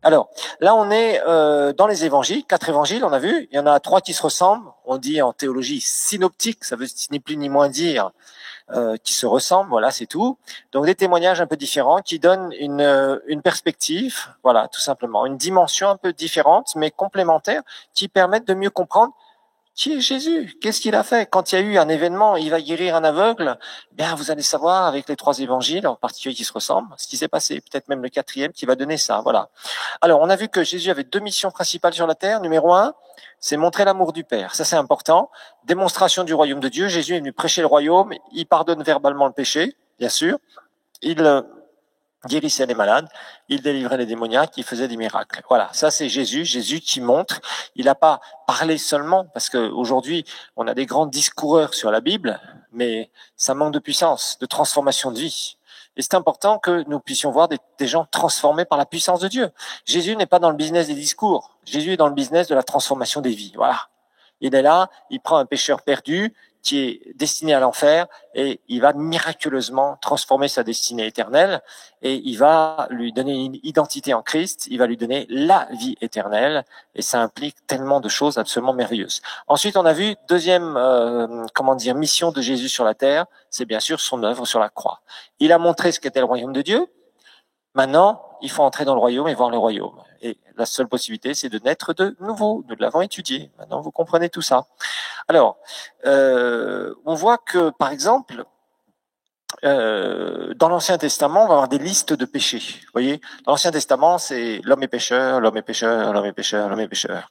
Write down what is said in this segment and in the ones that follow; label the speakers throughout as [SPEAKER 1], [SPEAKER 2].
[SPEAKER 1] Alors, là, on est dans les évangiles, 4 évangiles, on a vu. Il y en a 3 qui se ressemblent. On dit en théologie synoptique, ça veut ni plus ni moins dire qui se ressemblent, voilà, c'est tout. Donc, des témoignages un peu différents qui donnent une perspective, voilà, tout simplement. Une dimension un peu différente, mais complémentaire, qui permettent de mieux comprendre qui est Jésus? Qu'est-ce qu'il a fait? Quand il y a eu un événement, il va guérir un aveugle, bien, vous allez savoir avec les 3 évangiles, en particulier qui se ressemblent, ce qui s'est passé. Peut-être même le 4e qui va donner ça, voilà. Alors, on a vu que Jésus avait 2 missions principales sur la terre. Numéro 1, c'est montrer l'amour du Père. Ça, c'est important. Démonstration du royaume de Dieu. Jésus est venu prêcher le royaume. Il pardonne verbalement le péché, bien sûr. Il guérissait les malades, il délivrait les démoniaques, il faisait des miracles. Voilà, ça c'est Jésus, Jésus qui montre. Il n'a pas parlé seulement, parce qu'aujourd'hui, on a des grands discoureurs sur la Bible, mais ça manque de puissance, de transformation de vie. Et c'est important que nous puissions voir des gens transformés par la puissance de Dieu. Jésus n'est pas dans le business des discours, Jésus est dans le business de la transformation des vies. Voilà. Il est là, il prend un pécheur perdu, qui est destiné à l'enfer, et il va miraculeusement transformer sa destinée éternelle, et il va lui donner une identité en Christ, il va lui donner la vie éternelle, et ça implique tellement de choses absolument merveilleuses. Ensuite, on a vu deuxième, mission de Jésus sur la terre, c'est bien sûr son œuvre sur la croix. Il a montré ce qu'était le royaume de Dieu. Maintenant, il faut entrer dans le royaume et voir le royaume. Et la seule possibilité, c'est de naître de nouveau. Nous l'avons étudié. Maintenant, vous comprenez tout ça. Alors, on voit que, par exemple, dans l'Ancien Testament, on va avoir des listes de péchés. Vous voyez, dans l'Ancien Testament, c'est l'homme est pécheur, l'homme est pécheur, l'homme est pécheur, l'homme est pécheur.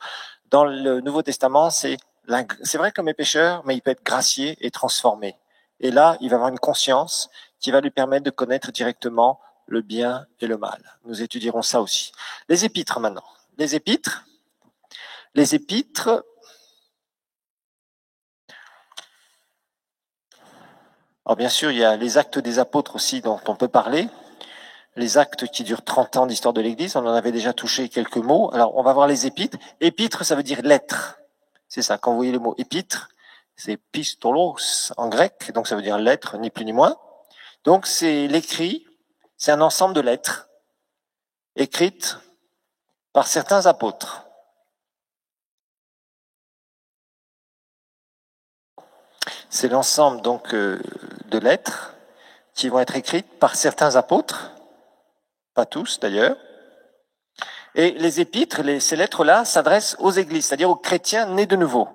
[SPEAKER 1] Dans le Nouveau Testament, c'est vrai que l'homme est pécheur, mais il peut être gracié et transformé. Et là, il va avoir une conscience qui va lui permettre de connaître directement le bien et le mal. Nous étudierons ça aussi. Les épîtres maintenant. Les épîtres. Alors bien sûr, il y a les actes des apôtres aussi dont on peut parler. Les actes qui durent 30 ans d'histoire de l'Église, on en avait déjà touché quelques mots. Alors on va voir les épîtres. Épître, ça veut dire lettre. C'est ça, quand vous voyez le mot épître, c'est pistolos en grec, donc ça veut dire lettre, ni plus ni moins. Donc c'est l'écrit, c'est un ensemble de lettres écrites par certains apôtres. C'est l'ensemble donc de lettres qui vont être écrites par certains apôtres, pas tous d'ailleurs. Et les épîtres, ces lettres-là, s'adressent aux églises, c'est-à-dire aux chrétiens nés de nouveau.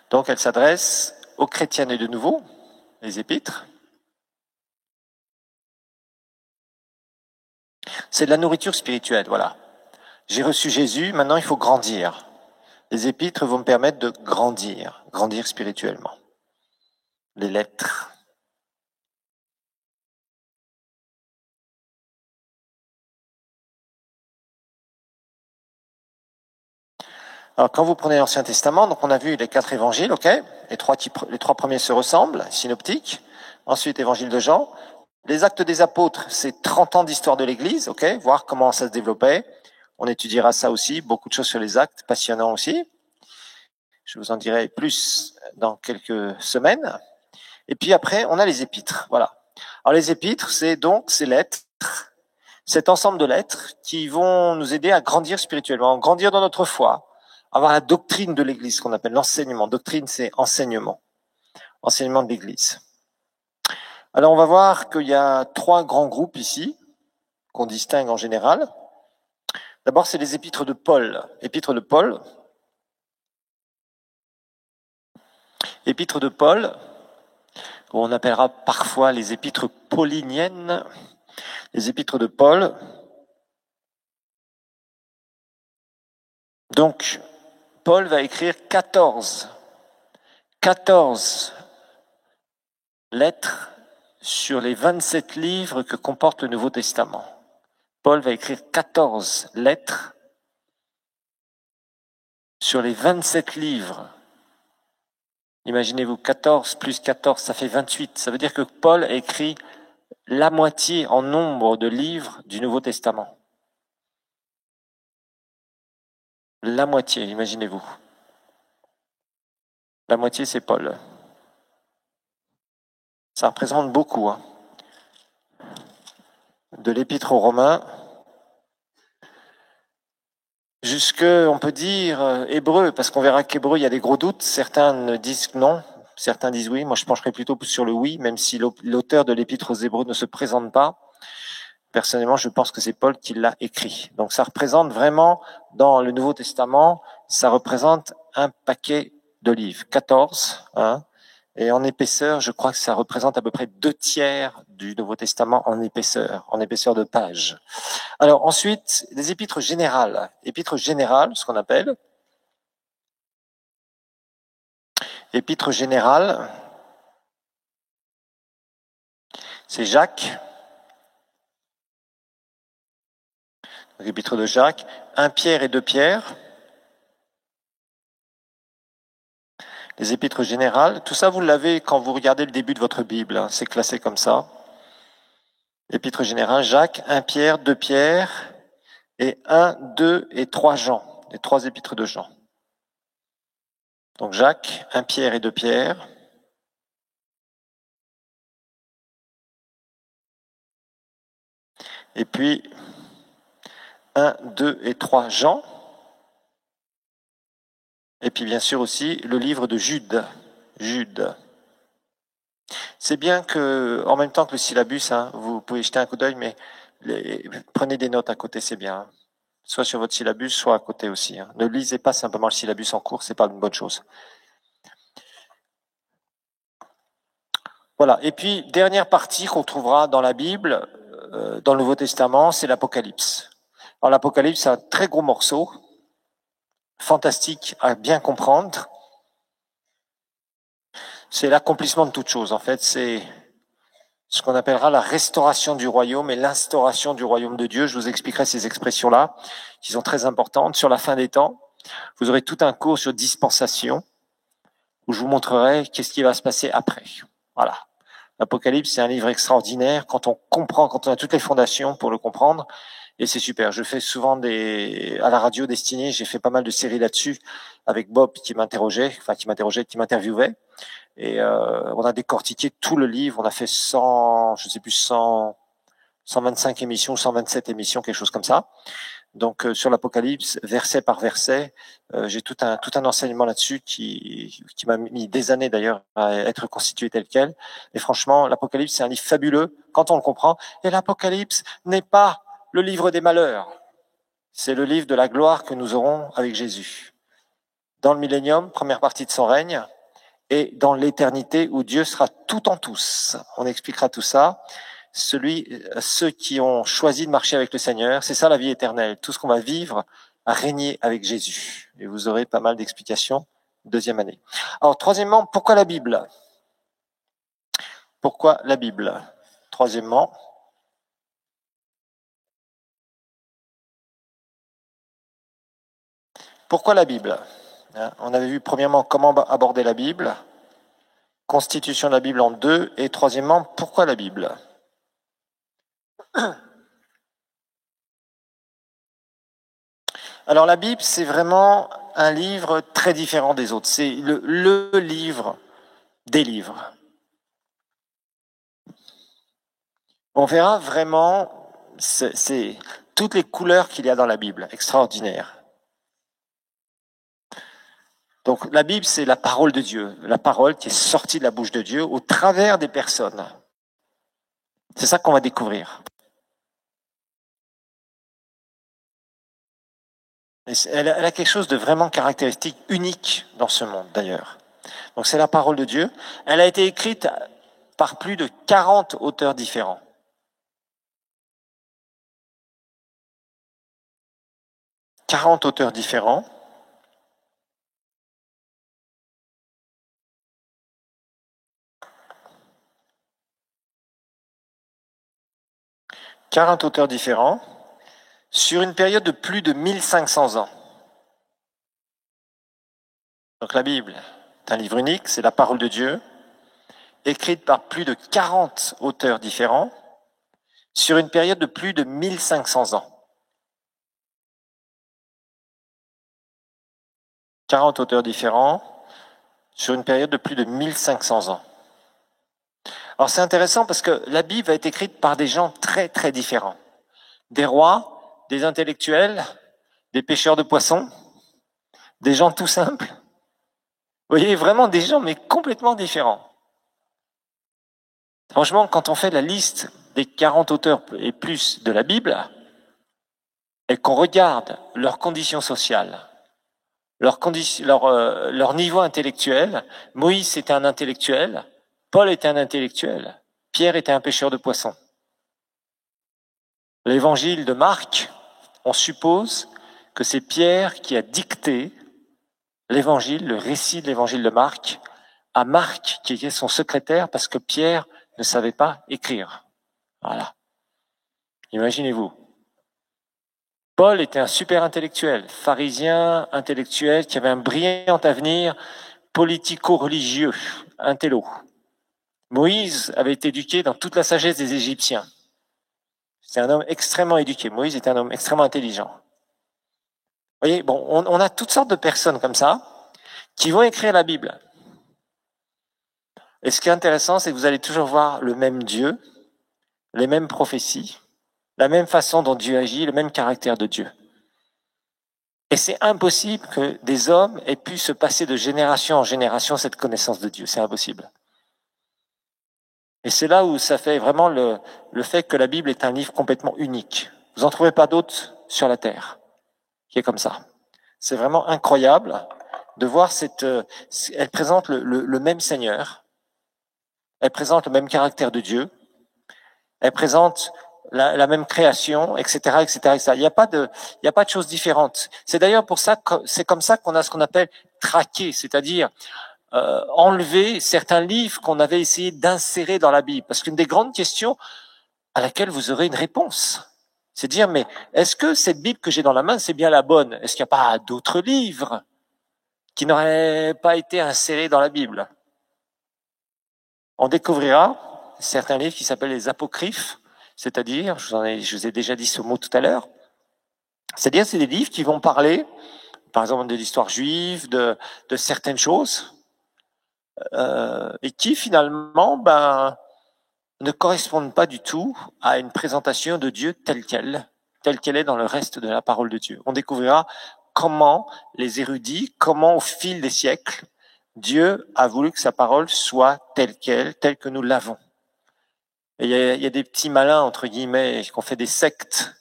[SPEAKER 1] Donc elles s'adressent aux chrétiens nés de nouveau, les épîtres. C'est de la nourriture spirituelle, voilà. J'ai reçu Jésus, maintenant il faut grandir. Les épîtres vont me permettre de grandir spirituellement. Les lettres. Alors, quand vous prenez l'Ancien Testament, donc on a vu les 4 évangiles, ok? Les trois premiers se ressemblent, synoptiques. Ensuite, évangile de Jean. Les actes des apôtres, c'est 30 ans d'histoire de l'Église, ok? Voir comment ça se développait. On étudiera ça aussi, beaucoup de choses sur les actes, passionnant aussi. Je vous en dirai plus dans quelques semaines. Et puis après, on a les épîtres, voilà. Alors les épîtres, c'est donc ces lettres, cet ensemble de lettres qui vont nous aider à grandir spirituellement, grandir dans notre foi, avoir la doctrine de l'Église, ce qu'on appelle l'enseignement. Doctrine, c'est enseignement. Enseignement de l'Église. Alors, on va voir qu'il y a 3 grands groupes ici, qu'on distingue en général. D'abord, c'est les épîtres de Paul. Épîtres de Paul. Épîtres de Paul, on appellera parfois les épîtres pauliniennes. Les épîtres de Paul. Donc, Paul va écrire 14 lettres sur les 27 livres que comporte le Nouveau Testament. Paul va écrire 14 lettres sur les 27 livres. Imaginez-vous, 14 plus 14, ça fait 28. Ça veut dire que Paul a écrit la moitié en nombre de livres du Nouveau Testament. La moitié, imaginez-vous. La moitié, c'est Paul. Ça représente beaucoup. Hein. De l'Épître aux Romains jusque, on peut dire, Hébreu, parce qu'on verra qu'Hébreu, il y a des gros doutes. Certains disent que non, certains disent oui. Moi, je pencherai plutôt sur le oui, même si l'auteur de l'Épître aux Hébreux ne se présente pas. Personnellement, je pense que c'est Paul qui l'a écrit. Donc, ça représente vraiment, dans le Nouveau Testament, ça représente un paquet d'olives, 14, hein, et en épaisseur, je crois que ça représente à peu près 2/3 du Nouveau Testament en épaisseur de page. Alors ensuite, les épîtres générales. Épîtres générales, ce qu'on appelle. Épître générale, c'est Jacques. L'épître de Jacques. 1 Pierre et 2 Pierre. Les épîtres générales. Tout ça, vous l'avez quand vous regardez le début de votre Bible. Hein, c'est classé comme ça. Épître générale, Jacques, 1 Pierre, 2 Pierre, et 1, 2 et 3 Jean. Les 3 épîtres de Jean. Donc Jacques, 1 Pierre et 2 Pierre. Et puis 1, 2 et 3 Jean. Et puis bien sûr aussi le livre de Jude. Jude. C'est bien que, en même temps que le syllabus, hein, vous pouvez jeter un coup d'œil, mais prenez des notes à côté, c'est bien. Soit sur votre syllabus, soit à côté aussi. Hein. Ne lisez pas simplement le syllabus en cours, c'est pas une bonne chose. Voilà. Et puis, dernière partie qu'on trouvera dans la Bible, dans le Nouveau Testament, c'est l'Apocalypse. Alors l'Apocalypse, c'est un très gros morceau, fantastique à bien comprendre. C'est l'accomplissement de toute chose. En fait, c'est ce qu'on appellera la restauration du royaume et l'instauration du royaume de Dieu. Je vous expliquerai ces expressions-là, qui sont très importantes. Sur la fin des temps, vous aurez tout un cours sur dispensation, où je vous montrerai qu'est-ce qui va se passer après. Voilà. L'Apocalypse, c'est un livre extraordinaire quand on comprend, quand on a toutes les fondations pour le comprendre. Et c'est super. Je fais souvent à la radio destinée, j'ai fait pas mal de séries là-dessus avec Bob qui m'interrogeait, qui m'interviewait. Et on a décortiqué tout le livre. On a fait 125 émissions, 127 émissions, quelque chose comme ça. Donc sur l'Apocalypse, verset par verset, j'ai tout un enseignement là-dessus qui m'a mis des années d'ailleurs à être constitué tel quel. Et franchement, l'Apocalypse, c'est un livre fabuleux quand on le comprend. Et l'Apocalypse n'est pas le livre des malheurs. C'est le livre de la gloire que nous aurons avec Jésus. Dans le millénium, première partie de son règne, et dans l'éternité où Dieu sera tout en tous. On expliquera tout ça. Ceux qui ont choisi de marcher avec le Seigneur, c'est ça la vie éternelle. Tout ce qu'on va vivre à régner avec Jésus. Et vous aurez pas mal d'explications. Deuxième année. Alors, troisièmement, pourquoi la Bible? Pourquoi la Bible? Troisièmement, pourquoi la Bible? On avait vu premièrement comment aborder la Bible, constitution de la Bible en 2, et troisièmement, pourquoi la Bible? Alors la Bible, c'est vraiment un livre très différent des autres. C'est le livre des livres. On verra vraiment c'est toutes les couleurs qu'il y a dans la Bible, extraordinaire. Donc la Bible, c'est la parole de Dieu, la parole qui est sortie de la bouche de Dieu au travers des personnes. C'est ça qu'on va découvrir. Elle a quelque chose de vraiment caractéristique, unique dans ce monde d'ailleurs. Donc c'est la parole de Dieu. Elle a été écrite par plus de 40 auteurs différents. 40 auteurs différents. « 40 auteurs différents sur une période de plus de 1500 ans. Donc la Bible est un livre unique, c'est la parole de Dieu, écrite par plus de 40 auteurs différents sur une période de plus de 1500 ans. 40 auteurs différents sur une période de plus de 1500 ans. Alors c'est intéressant parce que la Bible a été écrite par des gens très très différents. Des rois, des intellectuels, des pêcheurs de poissons, des gens tout simples. Vous voyez, vraiment des gens mais complètement différents. Franchement, quand on fait la liste des 40 auteurs et plus de la Bible, et qu'on regarde leurs conditions sociales, leur niveau intellectuel, Moïse était un intellectuel, Paul était un intellectuel, Pierre était un pêcheur de poissons. L'évangile de Marc, on suppose que c'est Pierre qui a dicté l'évangile, le récit de l'évangile de Marc, à Marc, qui était son secrétaire, parce que Pierre ne savait pas écrire. Voilà. Imaginez-vous. Paul était un super intellectuel, pharisien intellectuel, qui avait un brillant avenir politico-religieux, intello. Moïse avait été éduqué dans toute la sagesse des Égyptiens. C'était un homme extrêmement éduqué. Moïse était un homme extrêmement intelligent. Vous voyez, bon, on a toutes sortes de personnes comme ça qui vont écrire la Bible. Et ce qui est intéressant, c'est que vous allez toujours voir le même Dieu, les mêmes prophéties, la même façon dont Dieu agit, le même caractère de Dieu. Et c'est impossible que des hommes aient pu se passer de génération en génération cette connaissance de Dieu. C'est impossible. Et c'est là où ça fait vraiment le fait que la Bible est un livre complètement unique. Vous n'en trouvez pas d'autre sur la terre qui est comme ça. C'est vraiment incroyable de voir elle présente le même Seigneur, elle présente le même caractère de Dieu, elle présente la même création, etc., etc., etc. Il n'y a pas de choses différentes. C'est d'ailleurs pour ça que c'est comme ça qu'on a ce qu'on appelle traquer, c'est-à-dire enlever certains livres qu'on avait essayé d'insérer dans la Bible. Parce qu'une des grandes questions à laquelle vous aurez une réponse, c'est de dire, mais est-ce que cette Bible que j'ai dans la main, c'est bien la bonne? Est-ce qu'il n'y a pas d'autres livres qui n'auraient pas été insérés dans la Bible? On découvrira certains livres qui s'appellent les apocryphes, c'est-à-dire, je vous ai déjà dit ce mot tout à l'heure, c'est-à-dire c'est des livres qui vont parler, par exemple, de l'histoire juive, de certaines choses, et qui finalement ne correspondent pas du tout à une présentation de Dieu telle qu'elle est dans le reste de la parole de Dieu. On découvrira comment les érudits, comment au fil des siècles, Dieu a voulu que sa parole soit telle qu'elle, telle que nous l'avons. Et il y a des petits malins, entre guillemets, qui ont fait des sectes,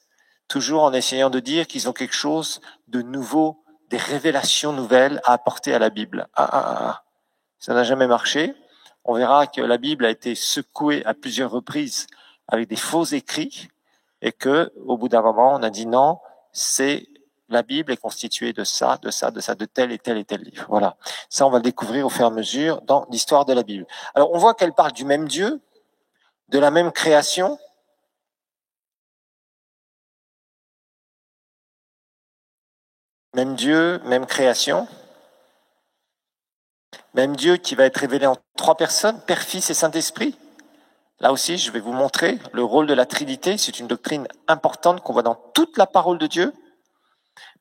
[SPEAKER 1] toujours en essayant de dire qu'ils ont quelque chose de nouveau, des révélations nouvelles à apporter à la Bible. Ça n'a jamais marché. On verra que la Bible a été secouée à plusieurs reprises avec des faux écrits et que, au bout d'un moment, on a dit non, la Bible est constituée de ça, de tel et tel et tel livre. Voilà. Ça, on va le découvrir au fur et à mesure dans l'histoire de la Bible. Alors, on voit qu'elle parle du même Dieu, de la même création. Même Dieu, même création. Même Dieu qui va être révélé en 3 personnes, Père, Fils et Saint-Esprit. Là aussi, je vais vous montrer le rôle de la Trinité. C'est une doctrine importante qu'on voit dans toute la parole de Dieu,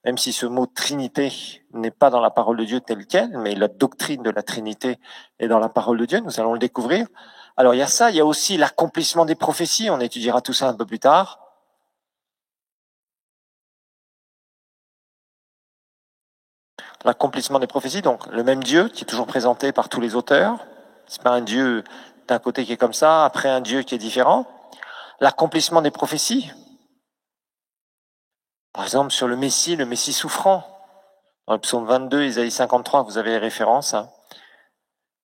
[SPEAKER 1] même si ce mot Trinité n'est pas dans la parole de Dieu telle quelle, mais la doctrine de la Trinité est dans la parole de Dieu. Nous allons le découvrir. Alors, il y a ça. Il y a aussi l'accomplissement des prophéties. On étudiera tout ça un peu plus tard. L'accomplissement des prophéties, donc le même Dieu qui est toujours présenté par tous les auteurs. C'est pas un Dieu d'un côté qui est comme ça, après un Dieu qui est différent. L'accomplissement des prophéties. Par exemple, sur le Messie souffrant. Dans le psaume 22, Isaïe 53, vous avez les références.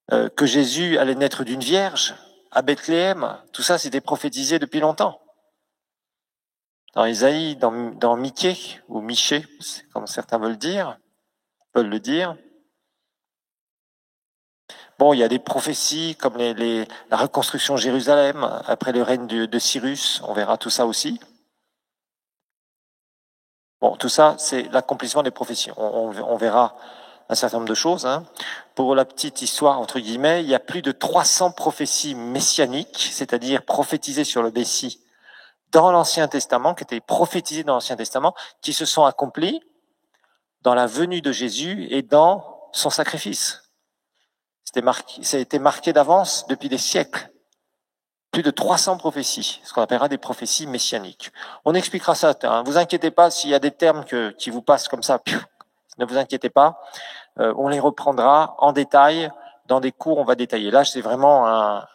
[SPEAKER 1] Que Jésus allait naître d'une vierge à Bethléem. Tout ça, c'était prophétisé depuis longtemps. Dans Isaïe, dans Michée, ou Michée, comme certains veulent le dire. Bon, il y a des prophéties comme la reconstruction de Jérusalem après le règne de Cyrus. On verra tout ça aussi. Bon, tout ça, c'est l'accomplissement des prophéties. On verra un certain nombre de choses. Pour la petite histoire, entre guillemets, il y a plus de 300 prophéties messianiques, c'est-à-dire prophétisées sur le Messie dans l'Ancien Testament, qui étaient prophétisées dans l'Ancien Testament, qui se sont accomplies dans la venue de Jésus et dans son sacrifice. Ça a été marqué d'avance depuis des siècles. plus de 300 prophéties, ce qu'on appellera des prophéties messianiques. On expliquera ça. Ne vous inquiétez pas s'il y a des termes qui vous passent comme ça. Ne vous inquiétez pas. On les reprendra en détail. Dans des cours, on va détailler. Là, c'est vraiment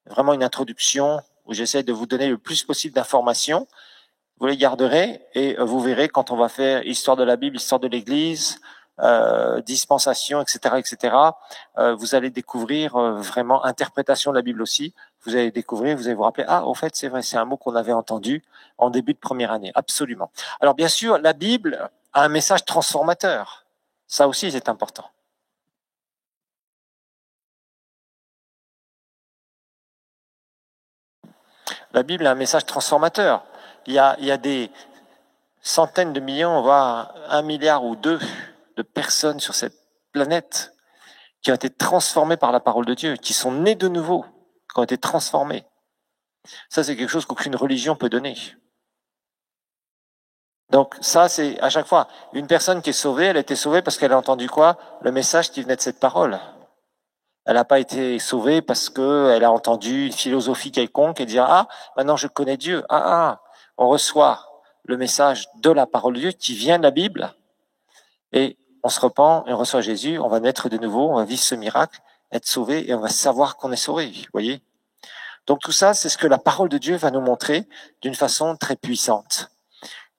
[SPEAKER 1] une introduction où j'essaie de vous donner le plus possible d'informations. Vous les garderez et vous verrez quand on va faire histoire de la Bible, histoire de l'Église, dispensation, etc., vous allez découvrir vraiment interprétation de la Bible aussi. Vous allez découvrir, vous allez vous rappeler, ah, au fait, c'est vrai, c'est un mot qu'on avait entendu en début de première année. Absolument. Alors, bien sûr, la Bible a un message transformateur. Ça aussi, c'est important. La Bible a un message transformateur. Il y a des centaines de millions, voire 1 milliard ou 2 de personnes sur cette planète qui ont été transformées par la parole de Dieu, qui sont nées de nouveau, qui ont été transformées. Ça, c'est quelque chose qu'aucune religion peut donner. Donc ça, c'est à chaque fois, une personne qui est sauvée, elle a été sauvée parce qu'elle a entendu quoi? Le message qui venait de cette parole. Elle n'a pas été sauvée parce qu'elle a entendu une philosophie quelconque et dire, ah, maintenant je connais Dieu. On reçoit le message de la parole de Dieu qui vient de la Bible et on se repent et on reçoit Jésus, on va naître de nouveau, on va vivre ce miracle, être sauvé et on va savoir qu'on est sauvé, vous voyez. Donc tout ça, c'est ce que la parole de Dieu va nous montrer d'une façon très puissante.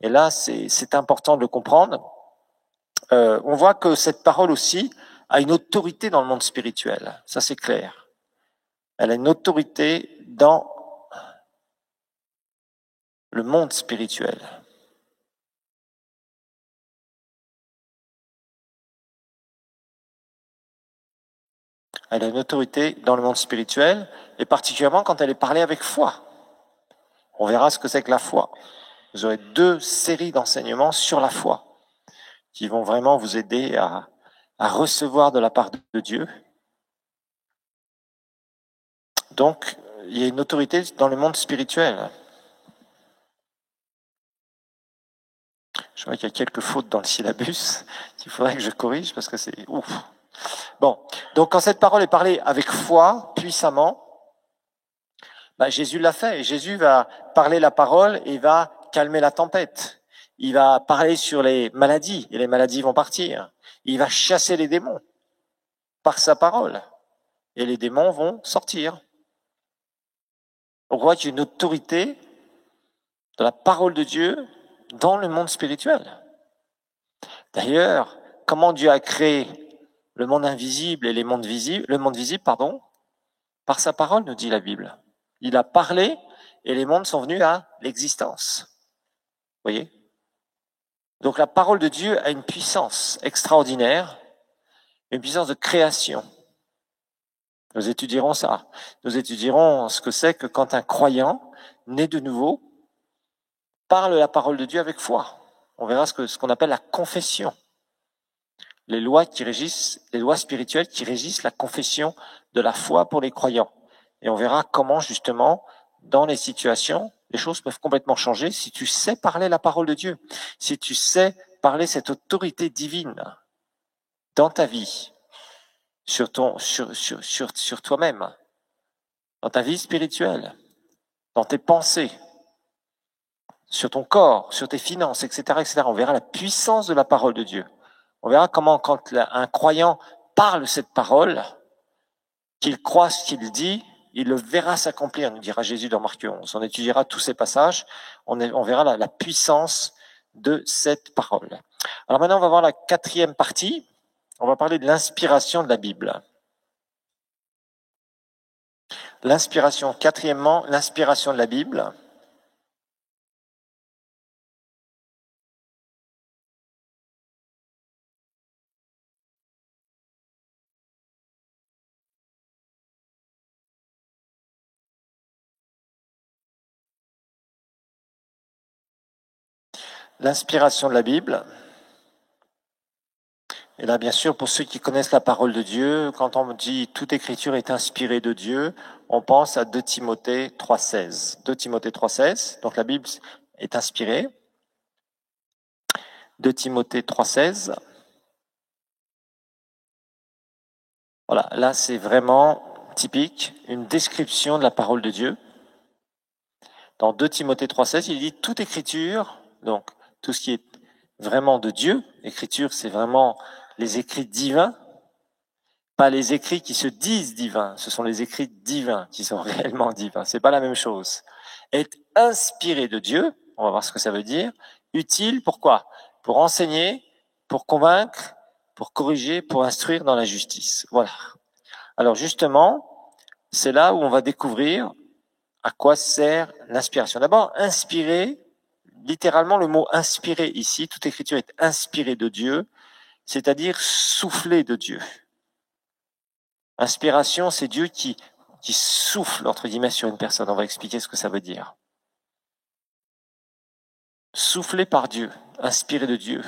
[SPEAKER 1] Et là, c'est important de le comprendre. On voit que cette parole aussi a une autorité dans le monde spirituel. Ça, c'est clair. Elle a une autorité dans le monde spirituel. Elle a une autorité dans le monde spirituel, et particulièrement quand elle est parlée avec foi. On verra ce que c'est que la foi. Vous aurez 2 séries d'enseignements sur la foi qui vont vraiment vous aider à recevoir de la part de Dieu. Donc, il y a une autorité dans le monde spirituel. Je vois qu'il y a quelques fautes dans le syllabus qu'il faudrait que je corrige parce que c'est ouf. Bon, donc quand cette parole est parlée avec foi, puissamment, Jésus l'a fait. Et Jésus va parler la parole et va calmer la tempête. Il va parler sur les maladies et les maladies vont partir. Il va chasser les démons par sa parole et les démons vont sortir. On voit qu'il y a une autorité de la parole de Dieu dans le monde spirituel. D'ailleurs, comment Dieu a créé le monde invisible et le monde visible, par sa parole, nous dit la Bible. Il a parlé et les mondes sont venus à l'existence. Vous voyez? Donc la parole de Dieu a une puissance extraordinaire, une puissance de création. Nous étudierons ça. Nous étudierons ce que c'est que quand un croyant, né de nouveau, parle la parole de Dieu avec foi. On verra ce qu'on appelle la confession. Les lois spirituelles qui régissent la confession de la foi pour les croyants. Et on verra comment, justement, dans les situations, les choses peuvent complètement changer si tu sais parler la parole de Dieu, si tu sais parler cette autorité divine dans ta vie, sur toi-même, dans ta vie spirituelle, dans tes pensées, sur ton corps, sur tes finances, etc., etc. On verra la puissance de la parole de Dieu. On verra comment, quand un croyant parle cette parole, qu'il croit ce qu'il dit, il le verra s'accomplir, nous dira Jésus dans Marc 11. On étudiera tous ces passages, on verra la puissance de cette parole. Alors maintenant, on va voir la 4e partie. On va parler de l'inspiration de la Bible. L'inspiration, 4e, l'inspiration de la Bible. L'inspiration de la Bible. Et là, bien sûr, pour ceux qui connaissent la parole de Dieu, quand on dit toute écriture est inspirée de Dieu, on pense à 2 Timothée 3,16. 2 Timothée 3,16. Donc la Bible est inspirée. 2 Timothée 3,16. Voilà, là c'est vraiment typique, une description de la parole de Dieu. Dans 2 Timothée 3,16, il dit toute écriture, donc tout ce qui est vraiment de Dieu, écriture c'est vraiment les écrits divins, pas les écrits qui se disent divins, ce sont les écrits divins qui sont réellement divins, c'est pas la même chose. Est inspiré de Dieu, on va voir ce que ça veut dire, utile pourquoi? Pour enseigner, pour convaincre, pour corriger, pour instruire dans la justice. Voilà. Alors justement, c'est là où on va découvrir à quoi sert l'inspiration. D'abord, inspirer, littéralement le mot inspirer ici, toute écriture est inspirée de Dieu, c'est-à-dire soufflée de Dieu. Inspiration, c'est Dieu qui souffle, entre guillemets, sur une personne. On va expliquer ce que ça veut dire. Soufflé par Dieu, inspiré de Dieu.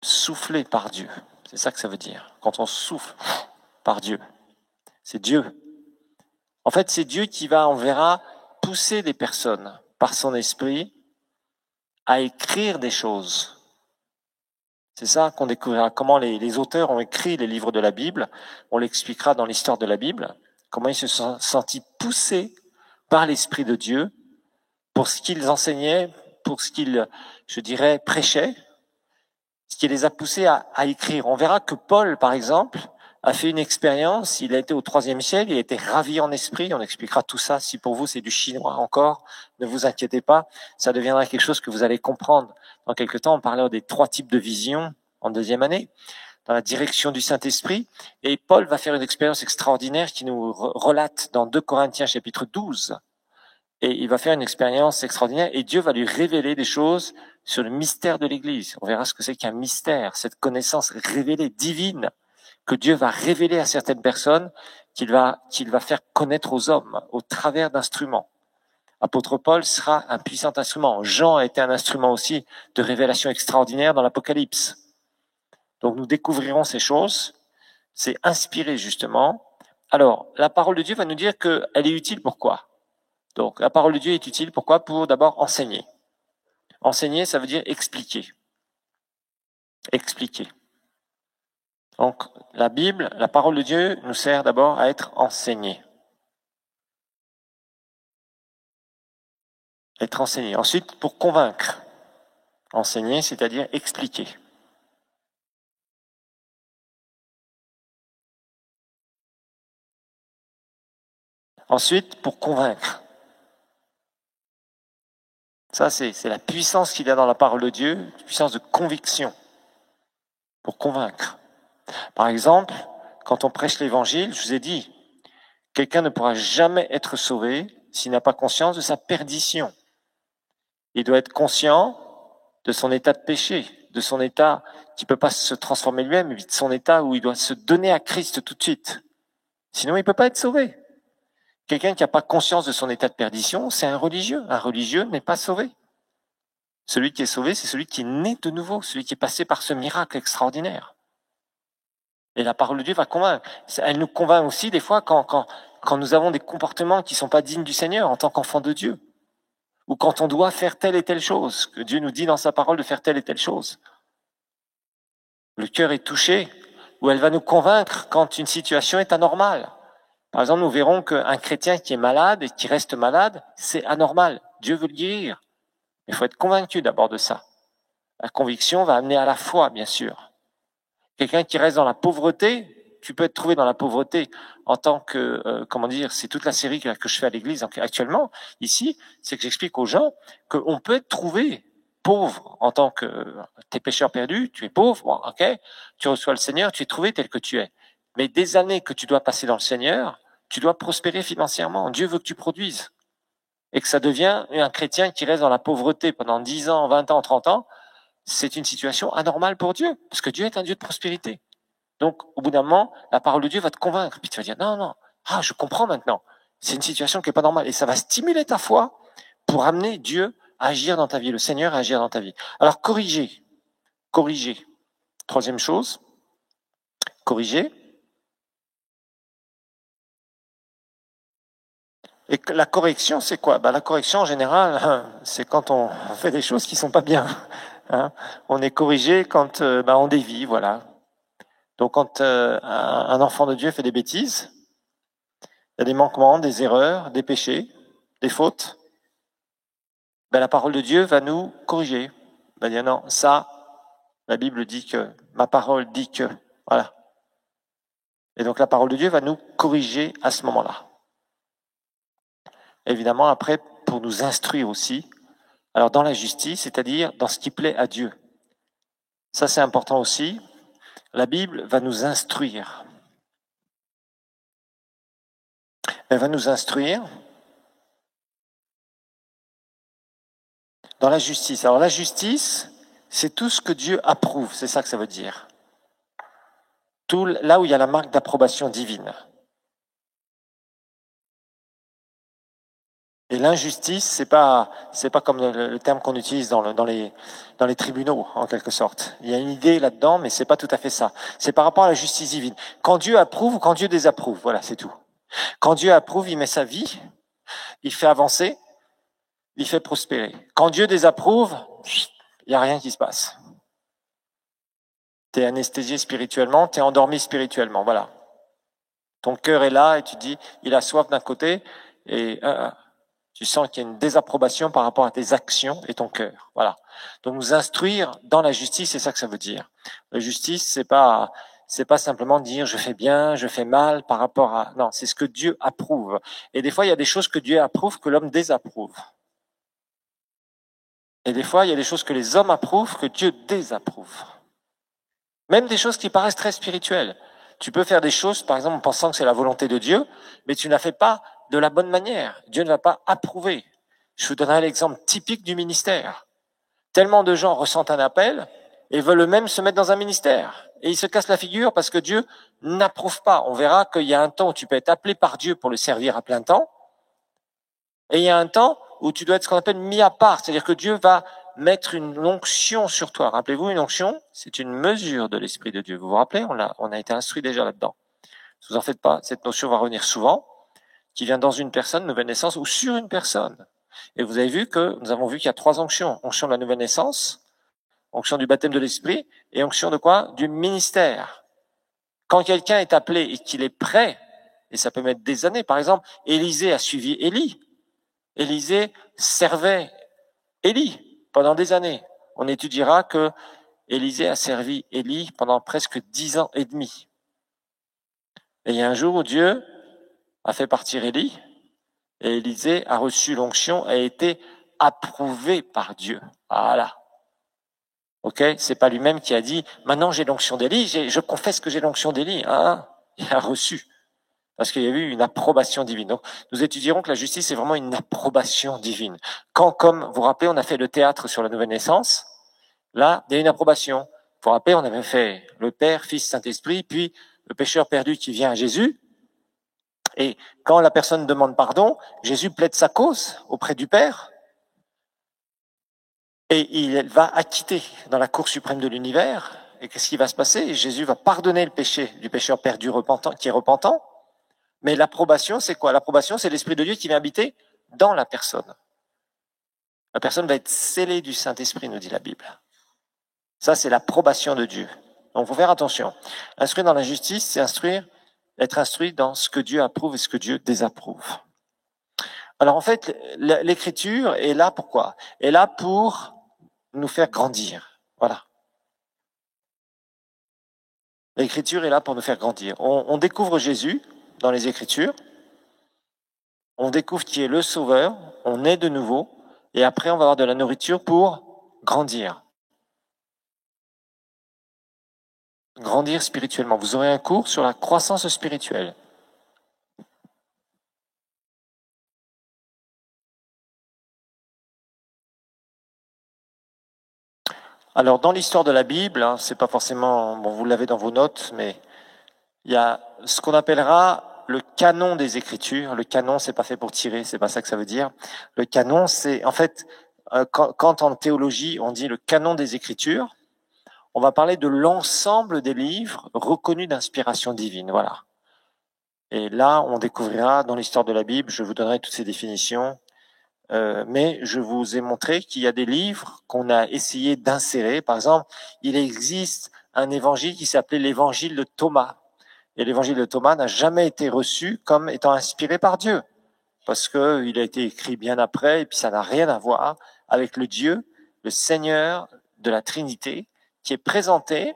[SPEAKER 1] Soufflé par Dieu, c'est ça que ça veut dire. Quand on souffle par Dieu, c'est Dieu. En fait, c'est Dieu qui va, on verra, pousser des personnes par son esprit à écrire des choses. C'est ça qu'on découvrira, comment les auteurs ont écrit les livres de la Bible. On l'expliquera dans l'histoire de la Bible, comment ils se sont sentis poussés par l'Esprit de Dieu pour ce qu'ils enseignaient, pour ce qu'ils, je dirais, prêchaient, ce qui les a poussés à écrire. On verra que Paul, par exemple, a fait une expérience, il a été au 3e siècle, il a été ravi en esprit, on expliquera tout ça, si pour vous c'est du chinois encore, ne vous inquiétez pas, ça deviendra quelque chose que vous allez comprendre. Dans quelques temps, on parlera des 3 types de visions en 2e année, dans la direction du Saint-Esprit, et Paul va faire une expérience extraordinaire qui nous relate dans 2 Corinthiens chapitre 12, et il va faire une expérience extraordinaire, et Dieu va lui révéler des choses sur le mystère de l'Église. On verra ce que c'est qu'un mystère, cette connaissance révélée, divine, que Dieu va révéler à certaines personnes, qu'il va faire connaître aux hommes au travers d'instruments. Apôtre Paul sera un puissant instrument. Jean a été un instrument aussi de révélation extraordinaire dans l'Apocalypse. Donc nous découvrirons ces choses. C'est inspiré justement. Alors, la parole de Dieu va nous dire qu'elle est utile pourquoi? Donc la parole de Dieu est utile pourquoi? Pour d'abord enseigner. Enseigner, ça veut dire expliquer. Expliquer. Donc, la Bible, la parole de Dieu nous sert d'abord à être enseignée. Être enseigné. Ensuite, pour convaincre. Enseigner, c'est-à-dire expliquer. Ensuite, pour convaincre. Ça, c'est la puissance qu'il y a dans la parole de Dieu, une puissance de conviction. Pour convaincre. Par exemple, quand on prêche l'évangile, je vous ai dit, quelqu'un ne pourra jamais être sauvé s'il n'a pas conscience de sa perdition. Il doit être conscient de son état de péché, de son état qui ne peut pas se transformer lui-même, mais de son état où il doit se donner à Christ tout de suite. Sinon, il ne peut pas être sauvé. Quelqu'un qui n'a pas conscience de son état de perdition, c'est un religieux. Un religieux n'est pas sauvé. Celui qui est sauvé, c'est celui qui est né de nouveau, celui qui est passé par ce miracle extraordinaire. Et la parole de Dieu va convaincre. Elle nous convainc aussi des fois quand nous avons des comportements qui ne sont pas dignes du Seigneur en tant qu'enfants de Dieu. Ou quand on doit faire telle et telle chose, que Dieu nous dit dans sa parole de faire telle et telle chose. Le cœur est touché, ou elle va nous convaincre quand une situation est anormale. Par exemple, nous verrons qu'un chrétien qui est malade et qui reste malade, c'est anormal. Dieu veut le guérir. Il faut être convaincu d'abord de ça. La conviction va amener à la foi, bien sûr. Quelqu'un qui reste dans la pauvreté, tu peux être trouvé dans la pauvreté en tant que, c'est toute la série que je fais à l'église actuellement, ici, c'est que j'explique aux gens qu'on peut être trouvé pauvre en tant que t'es pécheur perdu, tu es pauvre, bon, ok, tu reçois le Seigneur, tu es trouvé tel que tu es. Mais des années que tu dois passer dans le Seigneur, tu dois prospérer financièrement. Dieu veut que tu produises. Et que ça devient un chrétien qui reste dans la pauvreté pendant 10 ans, 20 ans, 30 ans, c'est une situation anormale pour Dieu, parce que Dieu est un Dieu de prospérité. Donc, au bout d'un moment, la parole de Dieu va te convaincre. Puis tu vas dire, non, je comprends maintenant. C'est une situation qui n'est pas normale. Et ça va stimuler ta foi pour amener Dieu à agir dans ta vie, le Seigneur à agir dans ta vie. Alors, corriger. Troisième chose, corriger. Et la correction, c'est quoi? La correction, en général, c'est quand on fait des choses qui sont pas bien. Hein, on est corrigé quand on dévie, voilà. Donc quand un enfant de Dieu fait des bêtises, il y a des manquements, des erreurs, des péchés. des fautes, ben, la parole de Dieu va nous corriger. Va dire non, ça, la Bible dit que, ma parole dit que, voilà. Et donc la parole de Dieu va nous corriger à ce moment-là. Évidemment, après, pour nous instruire aussi, alors dans la justice, c'est-à-dire dans ce qui plaît à Dieu. Ça, c'est important aussi. La Bible va nous instruire. Elle va nous instruire dans la justice. Alors la justice, c'est tout ce que Dieu approuve, c'est ça que ça veut dire. Tout là où il y a la marque d'approbation divine. Et l'injustice, c'est pas comme le terme qu'on utilise dans les tribunaux, en quelque sorte. Il y a une idée là-dedans, mais c'est pas tout à fait ça. C'est par rapport à la justice divine. Quand Dieu approuve ou quand Dieu désapprouve, voilà, c'est tout. Quand Dieu approuve, il met sa vie, il fait avancer, il fait prospérer. Quand Dieu désapprouve, il y a rien qui se passe. T'es anesthésié spirituellement, t'es endormi spirituellement, voilà. Ton cœur est là et tu dis, il a soif d'un côté et tu sens qu'il y a une désapprobation par rapport à tes actions et ton cœur. Voilà. Donc nous instruire dans la justice, c'est ça que ça veut dire. La justice, c'est pas simplement dire je fais bien, je fais mal par rapport à... Non, c'est ce que Dieu approuve. Et des fois, il y a des choses que Dieu approuve que l'homme désapprouve. Et des fois, il y a des choses que les hommes approuvent que Dieu désapprouve. Même des choses qui paraissent très spirituelles. Tu peux faire des choses, par exemple, en pensant que c'est la volonté de Dieu, mais tu ne la fais pas de la bonne manière. Dieu ne va pas approuver. Je vous donnerai l'exemple typique du ministère. Tellement de gens ressentent un appel et veulent eux-mêmes se mettre dans un ministère. Et ils se cassent la figure parce que Dieu n'approuve pas. On verra qu'il y a un temps où tu peux être appelé par Dieu pour le servir à plein temps. Et il y a un temps où tu dois être ce qu'on appelle mis à part. C'est-à-dire que Dieu va mettre une onction sur toi. Rappelez-vous, une onction, c'est une mesure de l'Esprit de Dieu. Vous vous rappelez, on a été instruit déjà là-dedans. Ne vous en faites pas, cette notion va revenir souvent, qui vient dans une personne, nouvelle naissance, ou sur une personne. Et vous avez vu que, nous avons vu qu'il y a 3 onctions. Onction de la nouvelle naissance, onction du baptême de l'Esprit, et onction de quoi? Du ministère. Quand quelqu'un est appelé et qu'il est prêt, et ça peut mettre des années, par exemple, Élisée a suivi Élie. Élisée servait Élie pendant des années. On étudiera que Élisée a servi Élie pendant presque 10 ans et demi. Et il y a un jour où Dieu a fait partir Élie, et Élisée a reçu l'onction, a été approuvé par Dieu. Voilà. Ok, c'est pas lui-même qui a dit, maintenant j'ai l'onction d'Élie, je confesse que j'ai l'onction d'Élie. Hein, il a reçu. Parce qu'il y a eu une approbation divine. Donc, nous étudierons que la justice est vraiment une approbation divine. Quand, comme vous vous rappelez, on a fait le théâtre sur la nouvelle naissance, là, il y a une approbation. Vous vous rappelez, on avait fait le Père, Fils, Saint-Esprit, puis le pécheur perdu qui vient à Jésus. Et quand la personne demande pardon, Jésus plaide sa cause auprès du Père. Et il va acquitter dans la Cour suprême de l'univers. Et qu'est-ce qui va se passer? Jésus va pardonner le péché du pécheur perdu repentant, qui est repentant. Mais l'approbation, c'est quoi? L'approbation, c'est l'Esprit de Dieu qui vient habiter dans la personne. La personne va être scellée du Saint-Esprit, nous dit la Bible. Ça, c'est l'approbation de Dieu. Donc, il faut faire attention. Instruire dans la justice, c'est être instruit dans ce que Dieu approuve et ce que Dieu désapprouve. Alors, en fait, l'Écriture est là pour quoi? Est là pour nous faire grandir. Voilà. L'Écriture est là pour nous faire grandir. On découvre Jésus dans les Écritures. On découvre qui est le Sauveur, on est de nouveau, et après on va avoir de la nourriture pour grandir. Grandir spirituellement. Vous aurez un cours sur la croissance spirituelle. Alors dans l'histoire de la Bible, c'est pas forcément, bon vous l'avez dans vos notes, mais il y a ce qu'on appellera le canon des Écritures. Le canon, c'est pas fait pour tirer, c'est pas ça que ça veut dire. Le canon, c'est en fait quand en théologie on dit le canon des Écritures, on va parler de l'ensemble des livres reconnus d'inspiration divine. Voilà. Et là, on découvrira dans l'histoire de la Bible, je vous donnerai toutes ces définitions, mais je vous ai montré qu'il y a des livres qu'on a essayé d'insérer. Par exemple, il existe un évangile qui s'appelait l'évangile de Thomas. Et l'évangile de Thomas n'a jamais été reçu comme étant inspiré par Dieu. parce que il a été écrit bien après, et puis ça n'a rien à voir avec le Dieu, le Seigneur de la Trinité, qui est présenté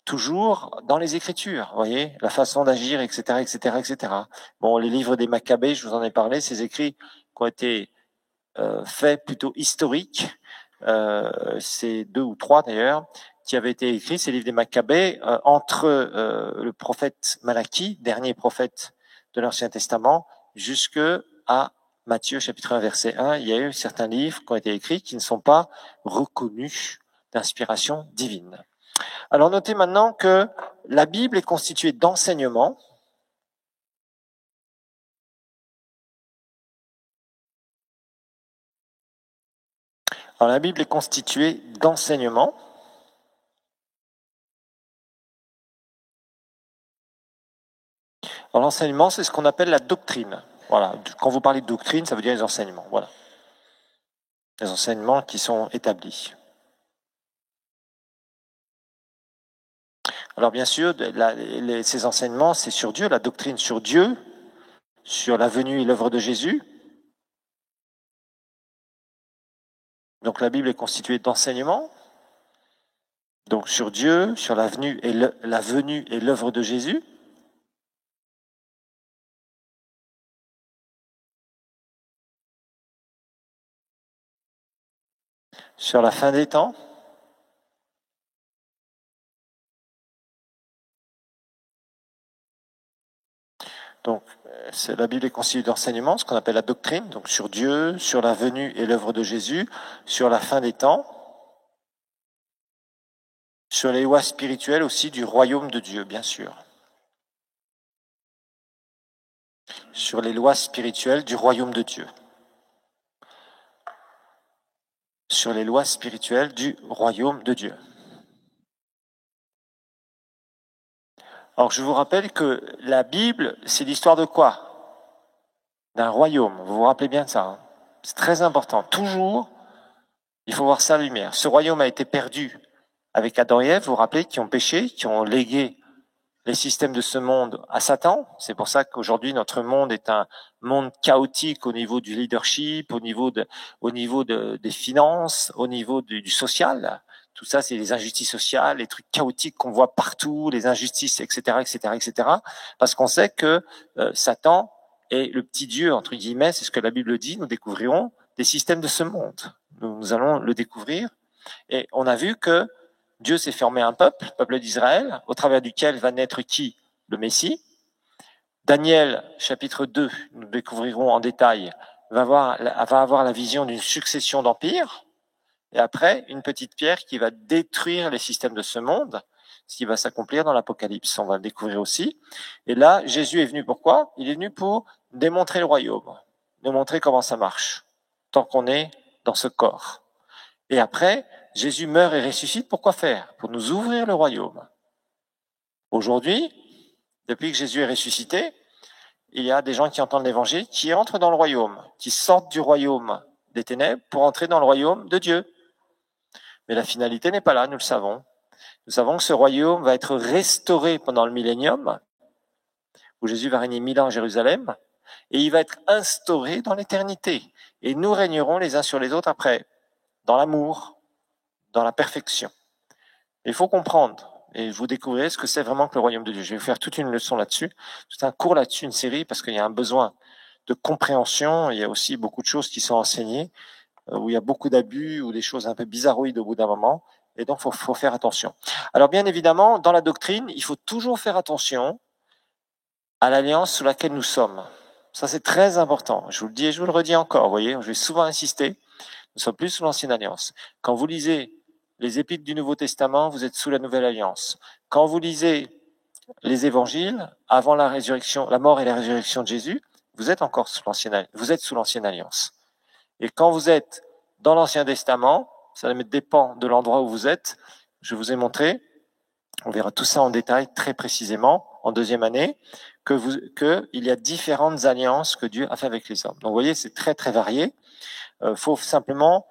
[SPEAKER 1] toujours dans les Écritures, vous voyez, la façon d'agir, etc., etc., etc. Bon, les livres des Maccabées, je vous en ai parlé, ces écrits qui ont été faits plutôt historiques, c'est 2 ou 3 d'ailleurs, qui avaient été écrits, ces livres des Maccabées, entre le prophète Malachie, dernier prophète de l'Ancien Testament, jusque à Matthieu chapitre 1 verset 1. Il y a eu certains livres qui ont été écrits qui ne sont pas reconnus d'inspiration divine. Alors notez maintenant que la Bible est constituée d'enseignements. Alors la Bible est constituée d'enseignements. Alors l'enseignement, c'est ce qu'on appelle la doctrine. Voilà. Quand vous parlez de doctrine, ça veut dire les enseignements. Voilà. Les enseignements qui sont établis. Alors bien sûr, ces enseignements, c'est sur Dieu, la doctrine sur Dieu, sur la venue et l'œuvre de Jésus. Donc la Bible est constituée d'enseignements. Donc sur Dieu, sur la venue et l'œuvre de Jésus. Sur la fin des temps. Donc, la Bible est constituée d'enseignements, ce qu'on appelle la doctrine, donc sur Dieu, sur la venue et l'œuvre de Jésus, sur la fin des temps, sur les lois spirituelles aussi du royaume de Dieu, bien sûr. Sur les lois spirituelles du royaume de Dieu. Sur les lois spirituelles du royaume de Dieu. Alors, je vous rappelle que la Bible, c'est l'histoire de quoi? D'un royaume. Vous vous rappelez bien de ça, hein? C'est très important. Toujours, il faut voir ça à la lumière. Ce royaume a été perdu avec Adam et Ève, vous vous rappelez, qui ont péché, qui ont légué les systèmes de ce monde à Satan. C'est pour ça qu'aujourd'hui, notre monde est un monde chaotique au niveau du leadership, au niveau des finances, au niveau du social. Tout ça, c'est les injustices sociales, les trucs chaotiques qu'on voit partout, les injustices, etc., etc., etc. Parce qu'on sait que Satan est le petit Dieu, entre guillemets, c'est ce que la Bible dit, nous découvrirons des systèmes de ce monde. Nous allons le découvrir. Et on a vu que Dieu s'est formé un peuple d'Israël, au travers duquel va naître qui? Le Messie. Daniel, chapitre 2, nous découvrirons en détail, va avoir la vision d'une succession d'empires, et après, une petite pierre qui va détruire les systèmes de ce monde, ce qui va s'accomplir dans l'Apocalypse, on va le découvrir aussi. Et là, Jésus est venu pourquoi? Il est venu pour démontrer le royaume, démontrer comment ça marche, tant qu'on est dans ce corps. Et après, Jésus meurt et ressuscite, pourquoi faire? Pour nous ouvrir le royaume. Aujourd'hui, depuis que Jésus est ressuscité, il y a des gens qui entendent l'évangile, qui entrent dans le royaume, qui sortent du royaume des ténèbres pour entrer dans le royaume de Dieu. Mais la finalité n'est pas là, nous le savons. Nous savons que ce royaume va être restauré pendant le millénium, où Jésus va régner 1000 ans à Jérusalem, et il va être instauré dans l'éternité. Et nous régnerons les uns sur les autres après, dans l'amour, dans la perfection. Il faut comprendre, et vous découvrirez ce que c'est vraiment que le royaume de Dieu. Je vais faire toute une leçon là-dessus, tout un cours là-dessus, une série, parce qu'il y a un besoin de compréhension. Il y a aussi beaucoup de choses qui sont enseignées, où il y a beaucoup d'abus, ou des choses un peu bizarroïdes au bout d'un moment, et donc faut faire attention. Alors bien évidemment, dans la doctrine, il faut toujours faire attention à l'alliance sous laquelle nous sommes. Ça, c'est très important. Je vous le dis et je vous le redis encore, vous voyez, je vais souvent insister, nous ne sommes plus sous l'ancienne alliance. Quand vous lisez les épîtres du Nouveau Testament, vous êtes sous la nouvelle alliance. Quand vous lisez les évangiles, avant la résurrection, la mort et la résurrection de Jésus, vous êtes encore sous l'ancienne alliance. Et quand vous êtes dans l'Ancien Testament, ça dépend de l'endroit où vous êtes. Je vous ai montré, on verra tout ça en détail très précisément en deuxième année, que il y a différentes alliances que Dieu a fait avec les hommes. Donc vous voyez, c'est très très varié. Faut simplement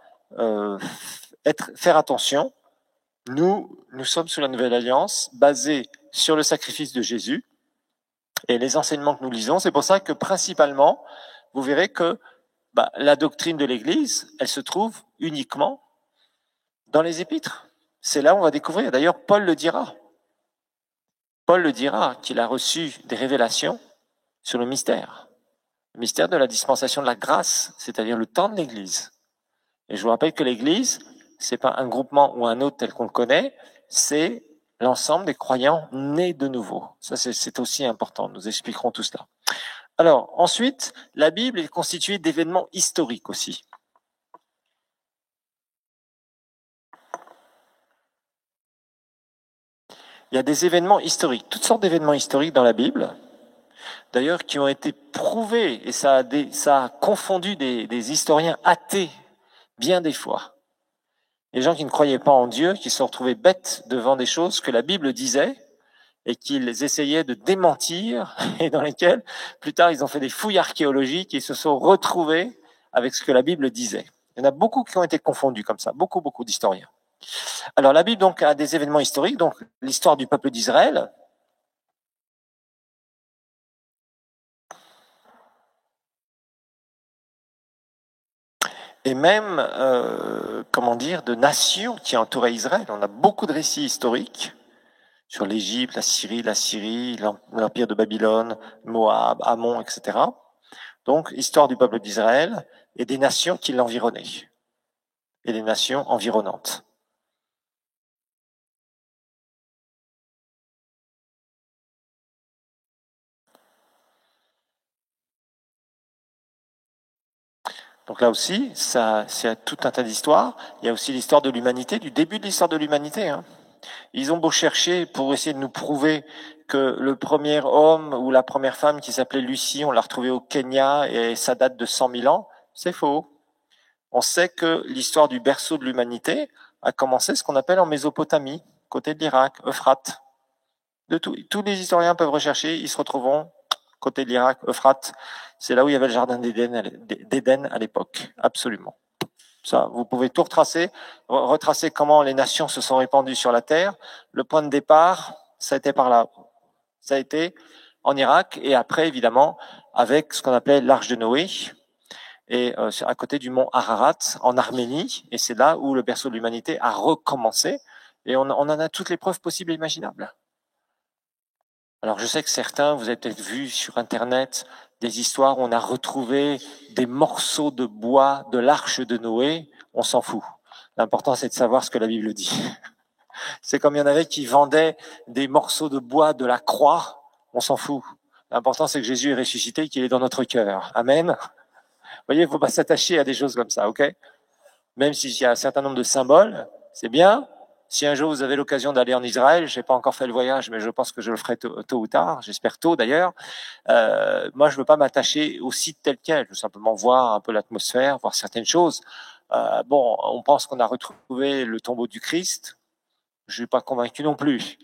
[SPEAKER 1] faire attention. Nous sommes sous la nouvelle alliance, basée sur le sacrifice de Jésus et les enseignements que nous lisons. C'est pour ça que principalement, vous verrez que la doctrine de l'Église, elle se trouve uniquement dans les épîtres. C'est là où on va découvrir. D'ailleurs, Paul le dira. Paul le dira qu'il a reçu des révélations sur le mystère de la dispensation de la grâce, c'est-à-dire le temps de l'Église. Et je vous rappelle que l'Église, c'est pas un groupement ou un autre tel qu'on le connaît, c'est l'ensemble des croyants nés de nouveau. Ça, c'est aussi important. Nous expliquerons tout cela. Alors, ensuite, la Bible est constituée d'événements historiques aussi. Il y a des événements historiques, toutes sortes d'événements historiques dans la Bible, d'ailleurs qui ont été prouvés, et ça a confondu des historiens athées bien des fois. Les gens qui ne croyaient pas en Dieu, qui se sont retrouvés bêtes devant des choses que la Bible disait, et qu'ils essayaient de démentir, et dans lesquelles, plus tard, ils ont fait des fouilles archéologiques, et ils se sont retrouvés avec ce que la Bible disait. Il y en a beaucoup qui ont été confondus comme ça, beaucoup d'historiens. Alors la Bible donc a des événements historiques, donc l'histoire du peuple d'Israël. Et même, de nations qui entouraient Israël. On a beaucoup de récits historiques sur l'Égypte, la Syrie, l'Empire de Babylone, Moab, Ammon, etc. Donc, histoire du peuple d'Israël et des nations qui l'environnaient, et des nations environnantes. Donc là aussi, ça, c'est tout un tas d'histoires. Il y a aussi l'histoire de l'humanité, du début de l'histoire de l'humanité. Hein. Ils ont beau chercher pour essayer de nous prouver que le premier homme ou la première femme qui s'appelait Lucie, on l'a retrouvé au Kenya et ça date de 100 000 ans, c'est faux. On sait que l'histoire du berceau de l'humanité a commencé ce qu'on appelle en Mésopotamie, côté de l'Irak, Euphrate. Tous les historiens peuvent rechercher, ils se retrouveront côté de l'Irak, Euphrate. C'est là où il y avait le jardin d'Éden à l'époque, absolument. Ça, vous pouvez tout retracer comment les nations se sont répandues sur la terre. Le point de départ, ça a été par là. Ça a été en Irak et après, évidemment, avec ce qu'on appelait l'Arche de Noé et à côté du mont Ararat en Arménie. Et c'est là où le berceau de l'humanité a recommencé. Et on en a toutes les preuves possibles et imaginables. Alors je sais que certains, vous avez peut-être vu sur Internet des histoires où on a retrouvé des morceaux de bois de l'arche de Noé. On s'en fout. L'important, c'est de savoir ce que la Bible dit. C'est comme il y en avait qui vendaient des morceaux de bois de la croix. On s'en fout. L'important, c'est que Jésus est ressuscité et qu'il est dans notre cœur. Amen. Vous voyez, il ne faut pas s'attacher à des choses comme ça, ok? Même s'il y a un certain nombre de symboles, c'est bien. Si un jour vous avez l'occasion d'aller en Israël, je n'ai pas encore fait le voyage, mais je pense que je le ferai tôt ou tard, j'espère tôt d'ailleurs. Moi, je ne veux pas m'attacher au site tel quel, je veux simplement voir un peu l'atmosphère, voir certaines choses. On pense qu'on a retrouvé le tombeau du Christ. Je ne suis pas convaincu non plus.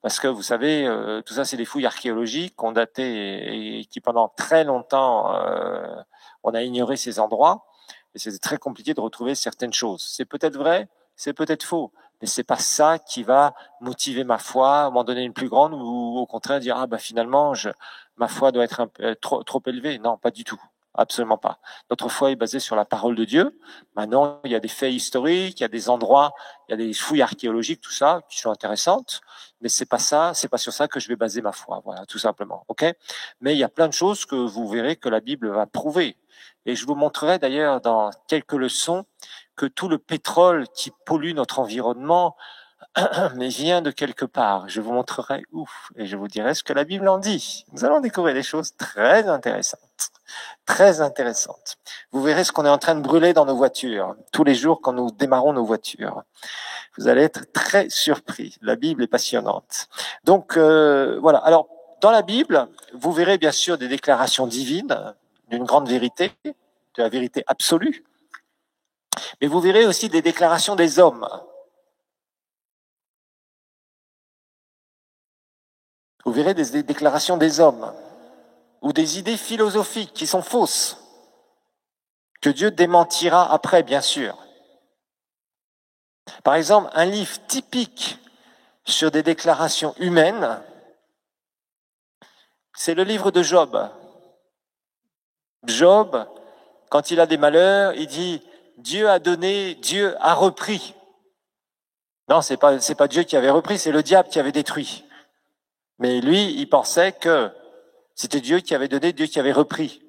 [SPEAKER 1] Parce que vous savez, tout ça, c'est des fouilles archéologiques qu'on datait et qui pendant très longtemps, on a ignoré ces endroits. Et c'est très compliqué de retrouver certaines choses. C'est peut-être vrai, c'est peut-être faux, mais c'est pas ça qui va motiver ma foi, m'en donner une plus grande, ou au contraire dire finalement ma foi doit être trop élevée. Non, pas du tout, absolument pas. Notre foi est basée sur la parole de Dieu. Maintenant, il y a des faits historiques, il y a des endroits, il y a des fouilles archéologiques, tout ça qui sont intéressantes, mais c'est pas sur ça que je vais baser ma foi. Voilà, tout simplement. Ok. Mais il y a plein de choses que vous verrez que la Bible va prouver. Et je vous montrerai d'ailleurs dans quelques leçons que tout le pétrole qui pollue notre environnement mais vient de quelque part. Je vous montrerai où et je vous dirai ce que la Bible en dit. Nous allons découvrir des choses très intéressantes. Très intéressantes. Vous verrez ce qu'on est en train de brûler dans nos voitures tous les jours quand nous démarrons nos voitures. Vous allez être très surpris. La Bible est passionnante. Donc voilà. Alors dans la Bible, vous verrez bien sûr des déclarations divines d'une grande vérité, de la vérité absolue. Mais vous verrez aussi des déclarations des hommes. Vous verrez des déclarations des hommes ou des idées philosophiques qui sont fausses, que Dieu démentira après, bien sûr. Par exemple, un livre typique sur des déclarations humaines, c'est le livre de Job. Job, quand il a des malheurs, il dit Dieu a donné, Dieu a repris. Non, c'est pas Dieu qui avait repris, c'est le diable qui avait détruit. Mais lui, il pensait que c'était Dieu qui avait donné, Dieu qui avait repris.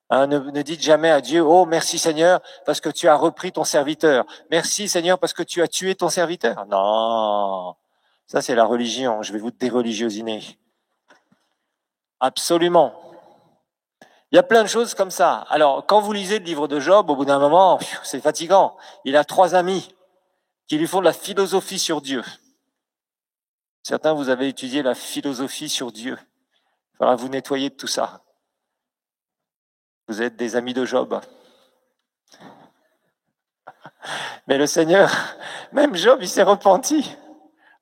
[SPEAKER 1] Hein, ne dites jamais à Dieu, oh merci Seigneur parce que tu as repris ton serviteur. Merci Seigneur parce que tu as tué ton serviteur. Non, ça c'est la religion. Je vais vous déreligioser. Absolument. Il y a plein de choses comme ça. Alors, quand vous lisez le livre de Job, au bout d'un moment, c'est fatigant. Il a 3 amis qui lui font de la philosophie sur Dieu. Certains, vous avez étudié la philosophie sur Dieu. Il faudra vous nettoyer de tout ça. Vous êtes des amis de Job. Mais le Seigneur, même Job, il s'est repenti.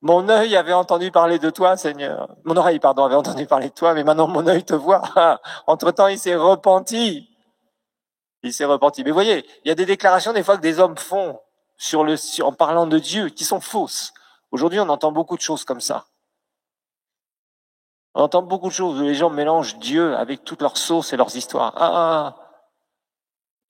[SPEAKER 1] Mon œil avait entendu parler de toi, Seigneur. Mon oreille, pardon, avait entendu parler de toi, mais maintenant mon œil te voit. Entre-temps, il s'est repenti. Il s'est repenti. Mais vous voyez, il y a des déclarations des fois que des hommes font en parlant de Dieu qui sont fausses. Aujourd'hui, on entend beaucoup de choses comme ça. On entend beaucoup de choses où les gens mélangent Dieu avec toutes leurs sauces et leurs histoires.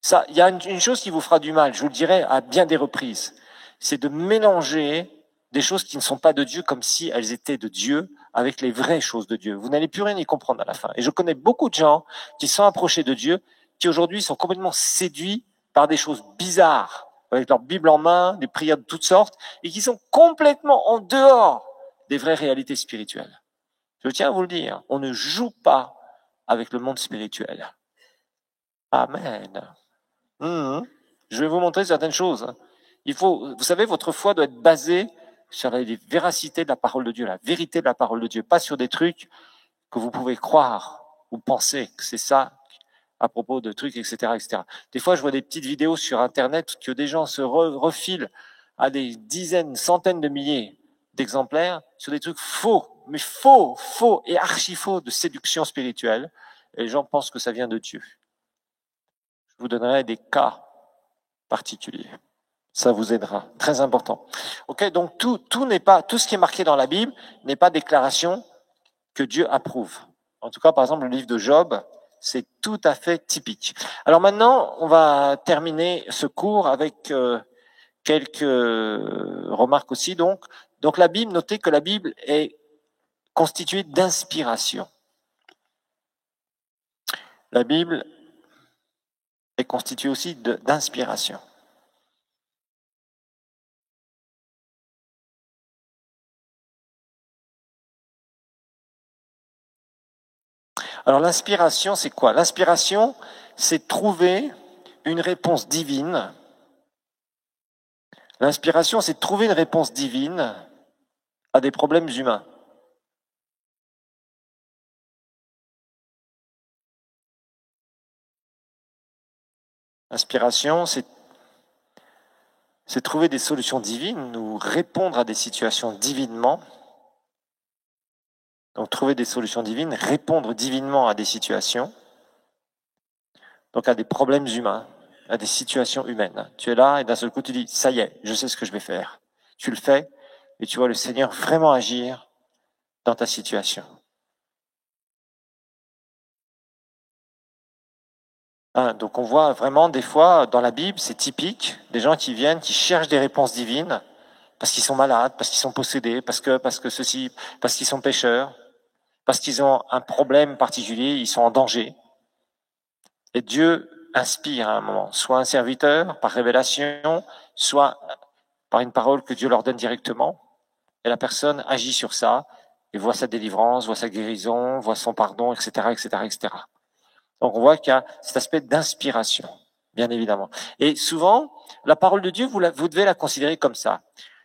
[SPEAKER 1] Ça, il y a une chose qui vous fera du mal, je vous le dirai à bien des reprises, c'est de mélanger des choses qui ne sont pas de Dieu comme si elles étaient de Dieu avec les vraies choses de Dieu. Vous n'allez plus rien y comprendre à la fin. Et je connais beaucoup de gens qui sont approchés de Dieu, qui aujourd'hui sont complètement séduits par des choses bizarres, avec leur Bible en main, des prières de toutes sortes, et qui sont complètement en dehors des vraies réalités spirituelles. Je tiens à vous le dire, on ne joue pas avec le monde spirituel. Amen. Je vais vous montrer certaines choses. Vous savez, votre foi doit être basée sur la véracité de la parole de Dieu, la vérité de la parole de Dieu, pas sur des trucs que vous pouvez croire ou penser que c'est ça à propos de trucs, etc., etc. Des fois, je vois des petites vidéos sur Internet que des gens se refilent à des dizaines, centaines de milliers d'exemplaires sur des trucs faux, mais faux et archi-faux de séduction spirituelle. Et les gens pensent que ça vient de Dieu. Je vous donnerai des cas particulier. Ça vous aidera. Très important. Ok, donc tout ce qui est marqué dans la Bible n'est pas déclaration que Dieu approuve. En tout cas, par exemple, le livre de Job, c'est tout à fait typique. Alors maintenant, on va terminer ce cours avec quelques remarques aussi. Donc la Bible, notez que la Bible est constituée d'inspiration. La Bible est constituée aussi d'inspiration. Alors l'inspiration, c'est quoi? L'inspiration, c'est trouver une réponse divine. L'inspiration, c'est trouver une réponse divine à des problèmes humains. L'inspiration, c'est trouver des solutions divines ou répondre à des situations divinement. Donc trouver des solutions divines, répondre divinement à des situations, donc à des problèmes humains, à des situations humaines. Tu es là et d'un seul coup tu dis, ça y est, je sais ce que je vais faire. Tu le fais et tu vois le Seigneur vraiment agir dans ta situation. Donc on voit vraiment des fois dans la Bible, c'est typique, des gens qui viennent, qui cherchent des réponses divines, parce qu'ils sont malades, parce qu'ils sont possédés, parce que ceci, parce qu'ils sont pécheurs, parce qu'ils ont un problème particulier, ils sont en danger. Et Dieu inspire à un moment, soit un serviteur par révélation, soit par une parole que Dieu leur donne directement, et la personne agit sur ça, et voit sa délivrance, voit sa guérison, voit son pardon, etc., etc., etc. Donc on voit qu'il y a cet aspect d'inspiration, bien évidemment. Et souvent, la parole de Dieu, vous devez la considérer comme ça.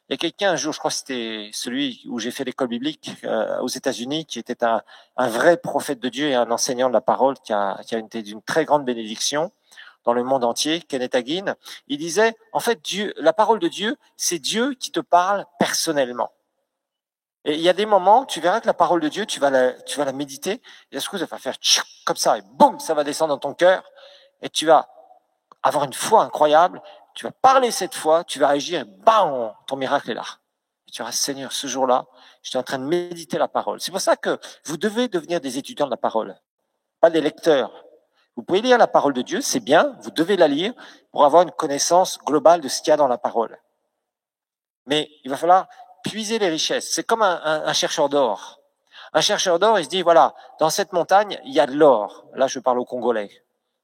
[SPEAKER 1] Il y a quelqu'un un jour, je crois que c'était celui où j'ai fait l'école biblique aux États-Unis, qui était un vrai prophète de Dieu et un enseignant de la parole qui a été d'une très grande bénédiction dans le monde entier, Kenneth Hagin. Il disait, en fait, Dieu, la parole de Dieu, c'est Dieu qui te parle personnellement. Et il y a des moments, tu verras que la parole de Dieu, tu vas la méditer, et d'un coup, ça va faire comme ça, et boum, ça va descendre dans ton cœur, et tu vas avoir une foi incroyable, tu vas parler cette foi, tu vas agir, et bam, ton miracle est là. Et tu diras, Seigneur, ce jour-là, j'étais en train de méditer la parole. C'est pour ça que vous devez devenir des étudiants de la parole, pas des lecteurs. Vous pouvez lire la parole de Dieu, c'est bien, vous devez la lire pour avoir une connaissance globale de ce qu'il y a dans la parole. Mais il va falloir puiser les richesses. C'est comme un chercheur d'or. Un chercheur d'or, il se dit, voilà, dans cette montagne, il y a de l'or. Là, je parle aux Congolais.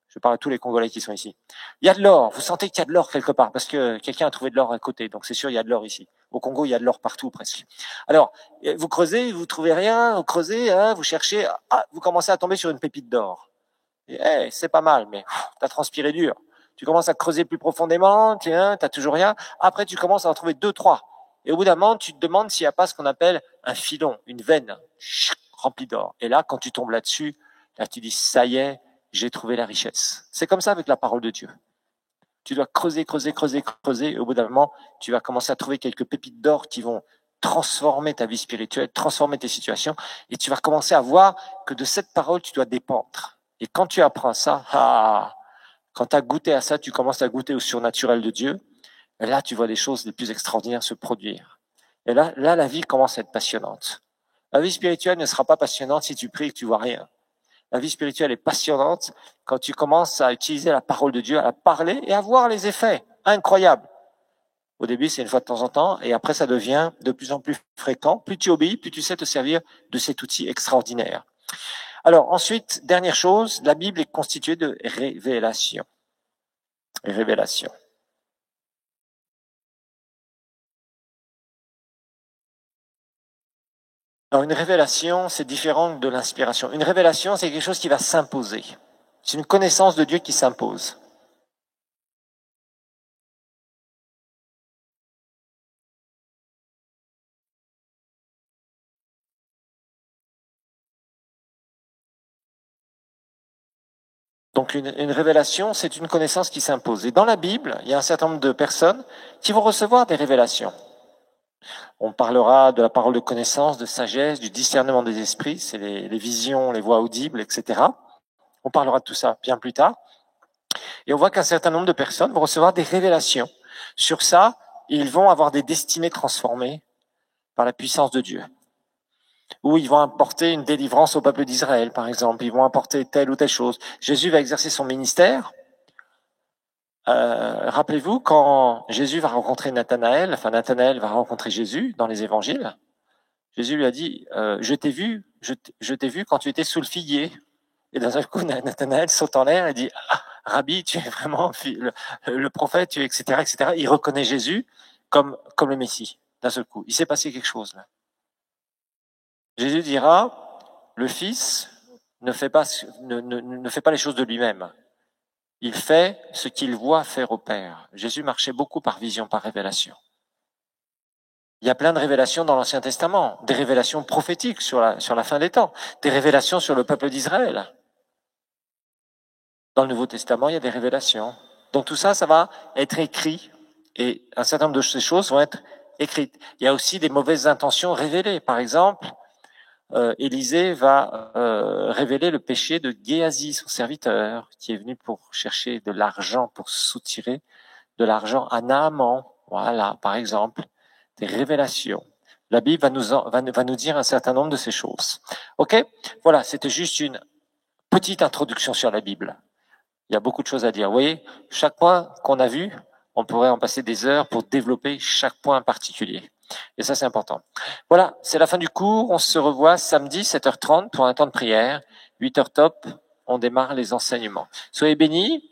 [SPEAKER 1] Je parle à tous les Congolais qui sont ici. Il y a de l'or. Vous sentez qu'il y a de l'or quelque part parce que quelqu'un a trouvé de l'or à côté. Donc, c'est sûr, il y a de l'or ici. Au Congo, il y a de l'or partout presque. Alors, vous creusez, vous trouvez rien. Vous creusez, hein, vous cherchez. Ah, vous commencez à tomber sur une pépite d'or. Et, c'est pas mal, mais t'as transpiré dur. Tu commences à creuser plus profondément. Tiens, t'as toujours rien. Après, tu commences à en trouver 2, 3. Et au bout d'un moment, tu te demandes s'il n'y a pas ce qu'on appelle un filon, une veine remplie d'or. Et là, quand tu tombes là-dessus, là, tu dis, ça y est, j'ai trouvé la richesse. C'est comme ça avec la parole de Dieu. Tu dois creuser, creuser, creuser, creuser. Et au bout d'un moment, tu vas commencer à trouver quelques pépites d'or qui vont transformer ta vie spirituelle, transformer tes situations. Et tu vas commencer à voir que de cette parole, tu dois dépendre. Et quand tu apprends ça, quand tu as goûté à ça, tu commences à goûter au surnaturel de Dieu. Et là, tu vois des choses les plus extraordinaires se produire. Et là, la vie commence à être passionnante. La vie spirituelle ne sera pas passionnante si tu pries et que tu vois rien. La vie spirituelle est passionnante quand tu commences à utiliser la parole de Dieu, à la parler et à voir les effets incroyables. Au début, c'est une fois de temps en temps, et après, ça devient de plus en plus fréquent. Plus tu obéis, plus tu sais te servir de cet outil extraordinaire. Alors, ensuite, dernière chose, la Bible est constituée de révélations. Révélations. Alors, une révélation, c'est différent de l'inspiration. Une révélation, c'est quelque chose qui va s'imposer. C'est une connaissance de Dieu qui s'impose. Donc une révélation, c'est une connaissance qui s'impose. Et dans la Bible, il y a un certain nombre de personnes qui vont recevoir des révélations. On parlera de la parole de connaissance, de sagesse, du discernement des esprits, c'est les visions, les voix audibles, etc. On parlera de tout ça bien plus tard. Et on voit qu'un certain nombre de personnes vont recevoir des révélations. Sur ça, ils vont avoir des destinées transformées par la puissance de Dieu. Ou ils vont apporter une délivrance au peuple d'Israël, par exemple. Ils vont apporter telle ou telle chose. Jésus va exercer son ministère. Rappelez-vous, quand Jésus va rencontrer Nathanaël, enfin Nathanaël va rencontrer Jésus dans les évangiles, Jésus lui a dit, je t'ai vu quand tu étais sous le figuier. Et d'un seul coup, Nathanaël saute en l'air et dit, ah, Rabbi, tu es vraiment le prophète, tu es, etc., etc. Il reconnaît Jésus comme le Messie, d'un seul coup. Il s'est passé quelque chose là. Jésus dira, le Fils ne fait pas les choses de lui-même. Il fait ce qu'il voit faire au Père. Jésus marchait beaucoup par vision, par révélation. Il y a plein de révélations dans l'Ancien Testament, des révélations prophétiques sur la fin des temps, des révélations sur le peuple d'Israël. Dans le Nouveau Testament, il y a des révélations. Donc tout ça, ça va être écrit et un certain nombre de ces choses vont être écrites. Il y a aussi des mauvaises intentions révélées. Par exemple, Élisée va révéler le péché de Géasi, son serviteur, qui est venu pour chercher de l'argent, pour soutirer de l'argent à Naaman. Voilà, par exemple, des révélations. La Bible va nous dire un certain nombre de ces choses. Ok, voilà, c'était juste une petite introduction sur la Bible. Il y a beaucoup de choses à dire. Vous voyez, chaque point qu'on a vu, on pourrait en passer des heures pour développer chaque point particulier. Et ça, c'est important. Voilà, c'est la fin du cours. On se revoit samedi, 7h30 pour un temps de prière. 8h top, on démarre les enseignements. Soyez bénis.